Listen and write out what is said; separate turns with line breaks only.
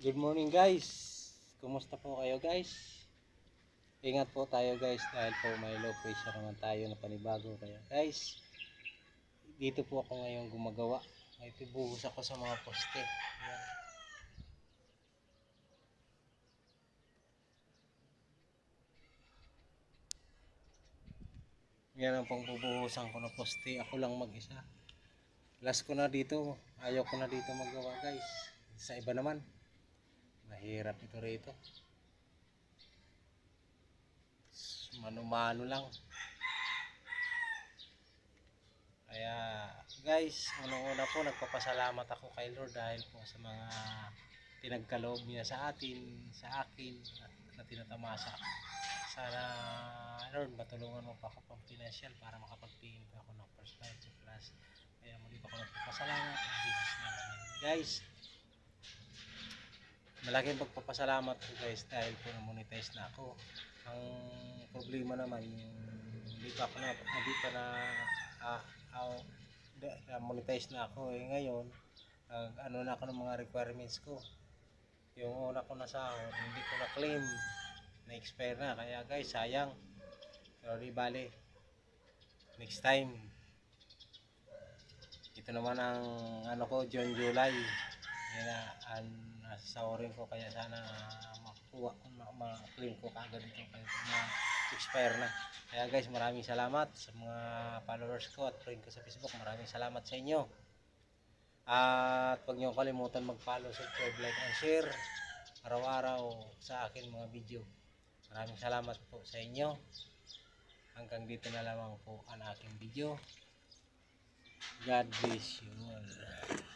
Good morning guys. Kumusta po kayo guys? Ingat po tayo guys dahil po may low pressure naman tayo na panibago kaya guys. Dito po ako ngayon gumagawa. May pibuhos ako sa mga poste. Ayan. Yan ang pang bubuhusan ko na poste. Ako lang mag-isa. Last ko na dito. Ayaw ko na dito magawa guys. Sa iba naman. Mahirap ito rito. Mano-mano lang. Kaya guys, unang-una po nagpapasalamat ako kay Lord dahil po sa mga pinagkaloob niya sa atin, sa akin at na tinatamasa. Sana Lord matulungan mo pa ako pang financial para makapagpingin pa ako ng first time to class. Kaya muli pa ako nagpapasalamat in Jesus name. Guys, malaking pagpapasalamat ko guys dahil po na-monetize na ako. Ang problema naman hindi pa monetize na ako ngayon ano na ako ng mga requirements ko. Yung una ko na sahod hindi ko na claim, na expire na, kaya guys sayang. Pero di bale, next time. Ito naman ang ano ko, June, July. Yan na ang nasasawarin ko, kaya sana makuha ko, ma-claim ko kagad ito kasi na-expire na. Kaya guys, maraming salamat sa mga followers ko at friend ko sa Facebook. Maraming salamat sa inyo. At huwag niyo kalimutan mag-follow, subscribe, like, and share araw-araw sa akin mga video. Maraming salamat po sa inyo. Hanggang dito na lamang po ang aking video. God bless you all.